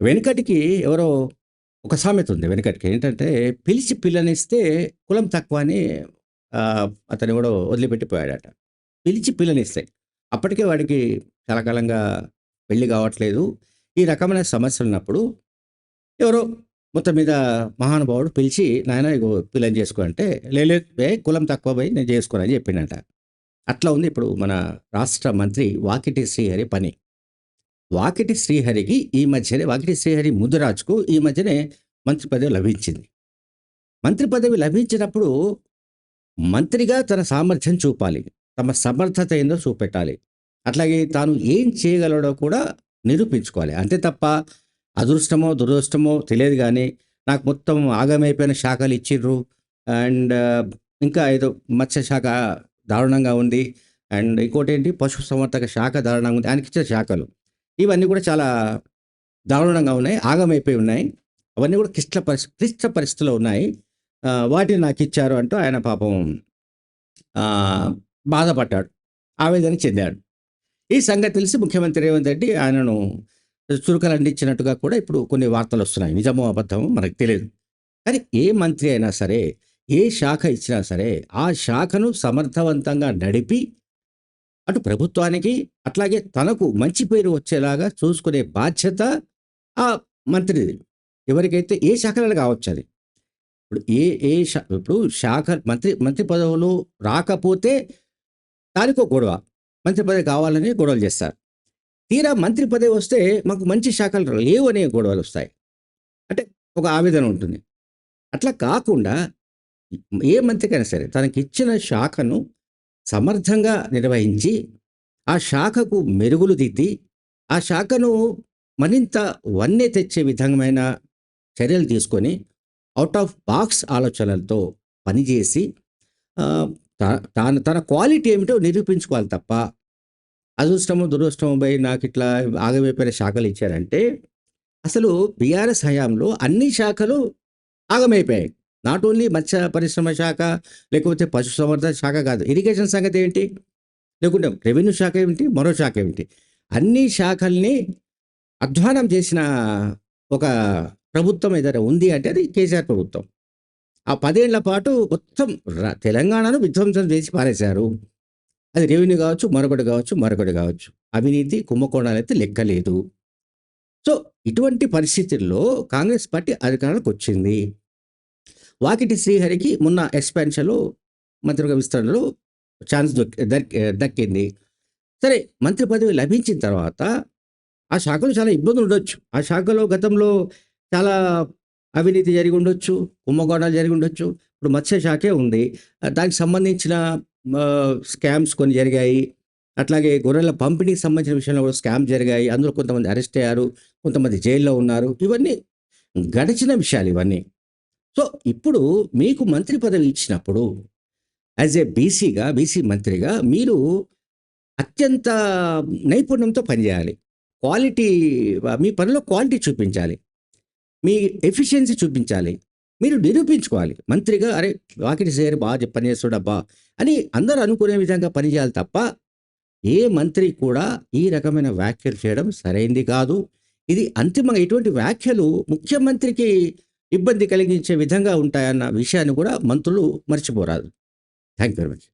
వెనకటికి ఎవరో ఒక సామెత ఉంది వెనకటికి. ఏంటంటే, పిలిచి పిల్లనిస్తే కులం తక్కువ అని అతనెవడో వదిలిపెట్టి పోయాడట. పిలిచి పిల్లనిస్తే. అప్పటికే వాడికి చాలా కాలంగా పెళ్లి కావట్లేదు. ఈ రకమైన సమస్యలున్నప్పుడు ఎవరో మొత్తం మీద మహానుభావుడు పిలిచి, "నాయనా ఇగో పిల్లని చేసుకో" అంటే, లేదు కులం తక్కువ బయ్ నేను చేసుకోను" అని చెప్పిండంట. అట్లా ఉంది ఇప్పుడు మన రాష్ట్ర మంత్రి వాకిటి శ్రీహరి పని. వాకిటి శ్రీహరి ముదిరాజుకు ఈ మధ్యనే మంత్రి పదవి లభించింది. మంత్రి పదవి లభించినప్పుడు మంత్రిగా తన సామర్థ్యం చూపాలి. తమ సమర్థత ఏందో చూపెట్టాలి. అట్లాగే తాను ఏం చేయగలడో కూడా నిరూపించుకోవాలి. అంతే తప్ప అదృష్టమో, దురదృష్టమో తెలియదు గానీ, నాకు మొత్తం ఆగమైపోయిన శాఖలు ఇచ్చిర్రు. అండ్ ఇంకా ఏదో మత్స్య శాఖ దారుణంగా ఉంది. అండ్ ఇంకోటేంటి పశుసంవర్ధక శాఖ దారుణంగా ఉంది. ఆయనకిచ్చిన శాఖలు. ఇవన్నీ కూడా చాలా దారుణంగా ఉన్నాయి. ఆగమైపోయి ఉన్నాయి. అవన్నీ కూడా క్లిష్ట పరిస్థితిలో ఉన్నాయి. వాటిని నాకిచ్చారు అంటూ ఆయన పాపం బాధపడ్డాడు. ఆవేదన చెందాడు. ఈ సంగతి తెలిసి ముఖ్యమంత్రి రేవంత్ రెడ్డి ఆయనను చురకలంటించినట్టుగా కూడా ఇప్పుడు కొన్ని వార్తలొస్తున్నాయి. నిజమో అబద్ధమో మనకు తెలీదు. కానీ ఏ మంత్రి అయినా సరే, ఏ శాఖ ఇచ్చినా సరే, ఆ శాఖను సమర్థవంతంగా నడిపి అటు ప్రభుత్వానికి, అట్లాగే తనకు మంచి పేరు వచ్చేలాగా చూసుకునే బాధ్యత ఆ మంత్రిది. ఎవరికైతే ఏ శాఖలో కావచ్చది. ఇప్పుడు ఏ ఏ శా ఇప్పుడు శాఖ మంత్రి పదవులు రాకపోతే దానికో గొడవ. మంత్రి పదవి కావాలని గొడవలు చేస్తారు. తీరా మంత్రి పదవి వస్తే మాకు మంచి శాఖలు లేవు అనే గొడవలొస్తాయి. అంటే ఒక ఆవేదన ఉంటుంది. అట్లా కాకుండా ఏ మంత్రికైనా సరే తనకిచ్చిన శాఖను సమర్థంగా నిర్వహించి, ఆ శాఖకు మెరుగులు దిద్ది, ఆ శాఖను మరింత వన్నె తెచ్చే విధమైన చర్యలు తీసుకొని, ఔట్ ఆఫ్ బాక్స్ ఆలోచనలతో పనిచేసి ఆహ్, త తన క్వాలిటీ ఏమిటో నిరూపించుకోవాలి తప్ప, అదృష్టమో, దురదృష్టమో బై నాకిట్లా ఆగమైపోయిన శాఖలు ఇచ్చారంటే, అసలు బీఆర్ఎస్ హయాంలో అన్ని శాఖలు ఆగమైపోయాయి. నాట్ ఓన్లీ మత్స్య పరిశ్రమ శాఖ, లేకపోతే పశుసంవర్ధక శాఖ కాదు. ఇరిగేషన్ సంగతి ఏంటి? లేకుంటే రెవెన్యూ శాఖ ఏమిటి? మరో శాఖ ఏమిటి? అన్ని శాఖల్ని అధ్వానం చేసిన ఒక ప్రభుత్వం ఏదైనా ఉంది అంటే అది కేసీఆర్ ప్రభుత్వం. ఆ 10 ఏళ్ల పాటు మొత్తం తెలంగాణను విధ్వంసం చేసి పారేశారు. అది రెవెన్యూ కావచ్చు, మరొకటి కావచ్చు. అవినీతి, కుంభకోణాలైతే లెక్కలేదు. సో, ఇటువంటి పరిస్థితుల్లో కాంగ్రెస్ పార్టీ అధికారంలోకొచ్చింది. వాకిటి శ్రీహరికి మొన్న ఎక్స్‌పాన్షన్‌లో మంత్రివర్గ విస్తరణలో ఛాన్స్ దక్కింది. సరే మంత్రి పదవి లభించిన తర్వాత ఆ శాఖలో చాలా ఇబ్బందులుండొచ్చు. ఆ శాఖలో గతంలో చాలా అవినీతి జరిగుండొచ్చు, కుంభకోణాలు జరిగుండొచ్చు. ఇప్పుడు మత్స్య శాఖే ఉంది. దానికి సంబంధించిన స్కామ్స్ కొన్ని జరిగాయి. అట్లాగే గొర్రెల పంపిణీకి సంబంధించిన విషయంలో కూడా స్కామ్ జరిగాయి. అందులో కొంతమంది అరెస్ట్ అయ్యారు. కొంతమంది జైల్‌లో ఉన్నారు. ఇవన్నీ గడిచిన విషయాలు ఇవన్నీ. సో, ఇప్పుడు మీకు మంత్రి పదవి ఇచ్చినప్పుడు యాస్ ఏ బీసీ మంత్రిగా మీరు అత్యంత నైపుణ్యంతో పనిచేయాలి. క్వాలిటీ మీ పనిలో క్వాలిటీ చూపించాలి. మీ ఎఫిషియన్సీ చూపించాలి. మీరు నిరూపించుకోవాలి. మంత్రిగా అరే! వాకిటి శ్రీహరి పని చేస్తుడబ్బా! అని అందరూ అనుకునే విధంగా పనిచేయాలి తప్ప, ఏ మంత్రి కూడా ఈ రకమైన వ్యాఖ్యలు చేయడం సరైంది కాదు. ఇది అంతిమంగా ఇటువంటి వ్యాఖ్యలు ముఖ్యమంత్రికి ఇబ్బంది కలిగించే విధంగా ఉంటాయన్న విషయాన్ని కూడా మంత్రులు మర్చిపోరాదు. Thank you very much.